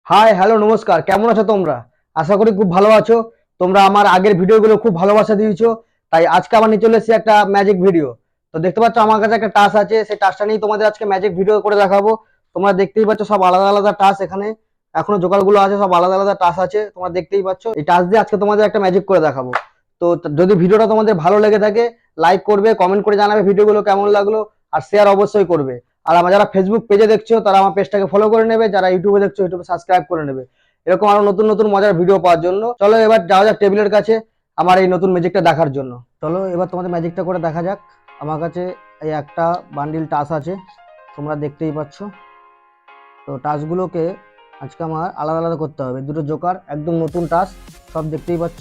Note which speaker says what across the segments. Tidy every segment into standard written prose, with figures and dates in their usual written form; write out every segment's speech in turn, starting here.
Speaker 1: Hi hello নমস্কার, কেমন আছো তোমরা? আশা করি খুব ভালো আছো। তোমরা আমার আগের ভিডিওগুলো খুব ভালোবাসা দিয়েছো, তাই আজকে আবার নিয়ে চলে এসেছি একটা ম্যাজিক ভিডিও। তো দেখতে পাচ্ছ আমার কাছে একটা টাস্ক আছে, সেই টাস্কটা নিয়ে তোমাদের আজকে ম্যাজিক ভিডিও করে দেখাবো। তোমরা দেখতেই পাচ্ছ সব আলাদা আলাদা টাস্ক, এখানে এখনো জোগাড়গুলো আছে, সব আলাদা আলাদা টাস্ক আছে, তোমরা দেখতেই পাচ্ছ। এই টাস্ক দিয়ে আজকে তোমাদের একটা ম্যাজিক করে দেখাবো। তো যদি ভিডিওটা তোমাদের ভালো লেগে থাকে, লাইক করবে, কমেন্ট করে জানাবে ভিডিওগুলো কেমন লাগলো, আর শেয়ার অবশ্যই করবে। আর আমার যারা ফেসবুক পেজে দেখছো তারা আমার পেজটাকে ফলো করে নেবে, যারা ইউটিউবে দেখছো ইউটিউবে সাবস্ক্রাইব করে নেবে, এরকম আরো নতুন নতুন মজার ভিডিও পাওয়ার জন্য। চলো এবার যাওয়া যাক টেবিলের কাছে আমার এই নতুন ম্যাজিকটা দেখার জন্য। চলো এবার তোমাদের ম্যাজিকটা করে দেখা যাক। আমার কাছে এই একটা বান্ডিল টাস আছে, তোমরা দেখতেই পাচ্ছ। তো টাসগুলোকে আজকে আমার আলাদা আলাদা করতে হবে। দুটো জোকার একদম নতুন টাস, সব দেখতেই পাচ্ছ,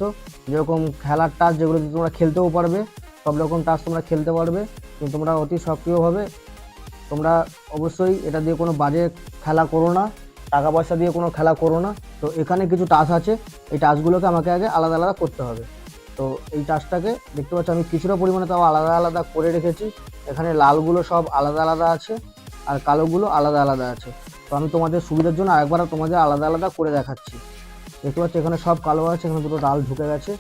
Speaker 1: যেরকম খেলার টাস যেগুলো তোমরা খেলতেও পারবে, সব রকম টাস তোমরা খেলতে পারবে। কিন্তু তোমরা অতি সক্রিয়ভাবে তোমরা অবশ্যই এটা দিয়ে কোনো বাজে খেলা করো না, টাকা পয়সা দিয়ে কোনো খেলা করো না। তো এখানে কিছু টাস্ক আছে, এই টাস্কগুলোকে আমাকে আগে আলাদা আলাদা করতে হবে। তো এই টাস্কটাকে দেখতে পাচ্ছ আমি কিছুটা পরিমাণে তাও আলাদা আলাদা করে রেখেছি। এখানে লালগুলো সব আলাদা আলাদা আছে আর কালোগুলো আলাদা আলাদা আছে। তো আমি তোমাদের সুবিধার জন্য আরেকবার তোমাদের আলাদা আলাদা করে দেখাচ্ছি। দেখতে পাচ্ছ এখানে সব কালো আছে, এখানে দুটো লাল ঢুকে গেছে।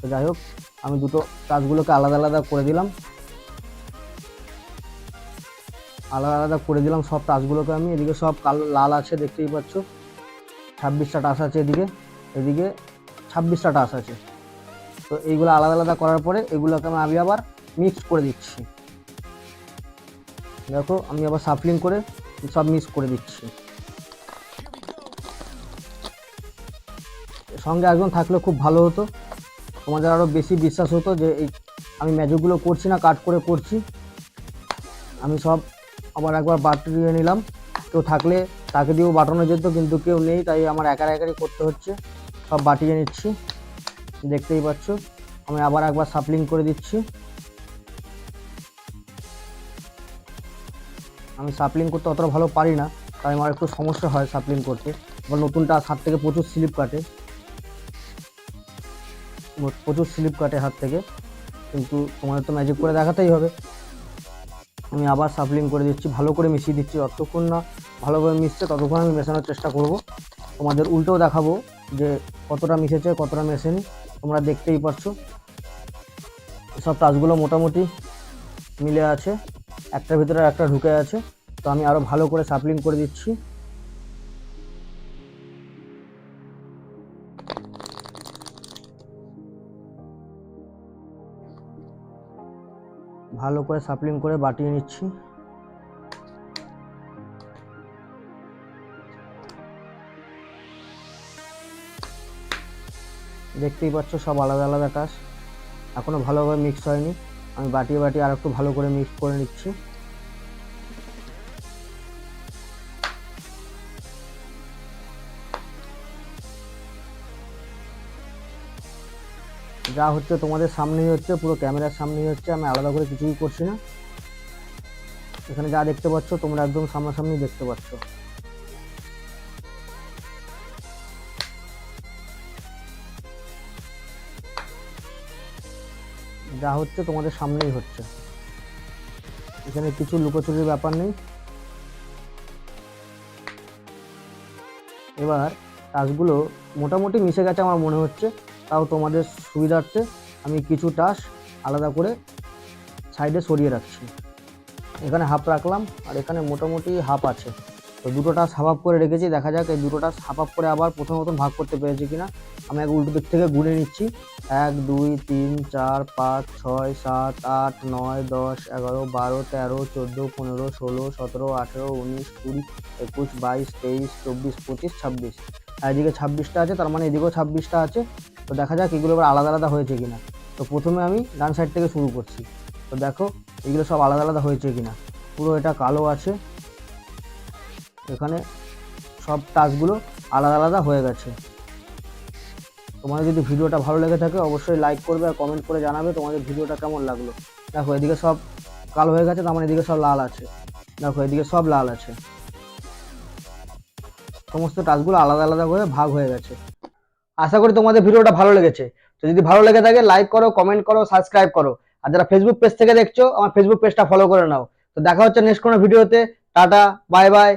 Speaker 1: তো যাই হোক, আমি দুটো টাস্কগুলোকে আলাদা আলাদা করে দিলাম, আলাদা আলাদা করে দিলাম সব টাসগুলোকে আমি। এদিকে সব কালো লাল আছে, দেখতেই পাচ্ছ 26টা টাস আছে, এদিকে এদিকে 26টা টাস আছে। তো এইগুলো আলাদা আলাদা করার পরে এগুলোকে আমি আবার মিক্স করে দিচ্ছি। দেখো আমি আবার সাফলিং করে সব মিক্স করে দিচ্ছি। সঙ্গে একজন থাকলে খুব ভালো হতো, তোমাদের আরও বেশি বিশ্বাস হতো যে এই আমি ম্যাজিকগুলো করছি না, কাট করে করছি। আমি সব আবার একবার বাটিয়ে নিলাম, কেউ থাকলে তাকে দিয়েও বাটানো যেত, কিন্তু কেউ নেই, তাই আমার একাই করতে হচ্ছে। সব বাটিয়ে নিচ্ছি, দেখতেই পাচ্ছ। আমি আবার একবার সাপলিং করে দিচ্ছি। আমি সাপলিং করতে অতটা ভালো পারি না, তাই আমার একটু সমস্যা হয় সাপলিং করতে। আবার নতুনটা হাত থেকে প্রচুর স্লিপ কাটে, হাত থেকে। কিন্তু তোমাদের তো ম্যাজিক করে দেখাতেই হবে। আমি আবার সাপলিং করে দিচ্ছি, ভালো করে মিশিয়ে দিচ্ছি। যতক্ষণ না ভালোভাবে মিশছে ততক্ষণ আমি মেশানোর চেষ্টা করব। তোমাদের উল্টেও দেখাবো যে কতটা মিশেছে কতটা মেশেনি, তোমরা দেখতেই পাচ্ছো। সব টাচগুলো মোটামুটি মিলে আছে, একটার ভিতরে একটা ঢুকে আছে। তো আমি আরও ভালো করে সাপলিং করে দিচ্ছি। ভালো করে সাপলিং করে বাটিয়ে নিচ্ছি। দেখতেই পাচ্ছ সব আলাদা আলাদা টাস, এখনও ভালোভাবে মিক্স হয়নি। আমি বাটিয়ে বাটিয়ে আর একটু ভালো করে মিক্স করে নিচ্ছি। যা হচ্ছে তোমাদের সামনেই হচ্ছে, পুরো ক্যামেরার সামনেই হচ্ছে, আমি আলাদা করে কিছুই করছি না। এখানে যা দেখতে পাচ্ছ তোমরা একদম সামনাসামনি দেখতে পাচ্ছ। যা হচ্ছে তোমাদের সামনেই হচ্ছে, এখানে কিছু লুকোচুরির ব্যাপার নেই। এবার টাসগুলো মোটামুটি মিশে গেছে আমার মনে হচ্ছে, তাও তোমাদের সুবিধার্থে আমি কিছু টাস আলাদা করে সাইডে সরিয়ে রাখছি। এখানে হাফ রাখলাম আর এখানে মোটামুটি হাফ আছে। তো দুটো টাস হাফ আপ করে রেখেছি, দেখা যাক এই দুটো টাস হাফ আপ করে আবার প্রথম মতন ভাগ করতে পেরেছি কিনা। আমি এক উল্টো দিক থেকে গুনে নিচ্ছি। 1 2 3 4 5 6 7 8 9 10 11 12 13 14 15 16 17 18 19 20 21 22 23 24 25 26। এদিকে 26টা আছে, তার মানে এদিকেও 26টা আছে। তো দেখা যাক এগুলো এবার আলাদা আলাদা হয়েছে কিনা। তো প্রথমে আমি ডান সাইড থেকে শুরু করছি। তো দেখো এগুলো সব আলাদা আলাদা হয়েছে কিনা। পুরো এটা কালো আছে, এখানে সব টাচগুলো আলাদা আলাদা হয়ে গেছে। তোমাদের যদি ভিডিওটা ভালো লেগে থাকে অবশ্যই লাইক করবে আর কমেন্ট করে জানাবে তোমাদের ভিডিওটা কেমন লাগলো। দেখো এদিকে সব কালো হয়ে গেছে, তার মানে এদিকে সব লাল আছে। দেখো এদিকে সব লাল আছে, সমস্ত টাচগুলো আলাদা আলাদা করে ভাগ হয়ে গেছে। আশা করি তোমাদের ভিডিওটা ভালো লেগেছে। তো যদি ভালো লেগে থাকে লাইক করো, কমেন্ট করো, সাবস্ক্রাইব করো। আর যারা ফেসবুক পেজ থেকে দেখছো আমার ফেসবুক পেজটা ফলো করে নাও। তো দেখা হচ্ছে নেক্সট কোনো ভিডিওতে। Tata, bye bye.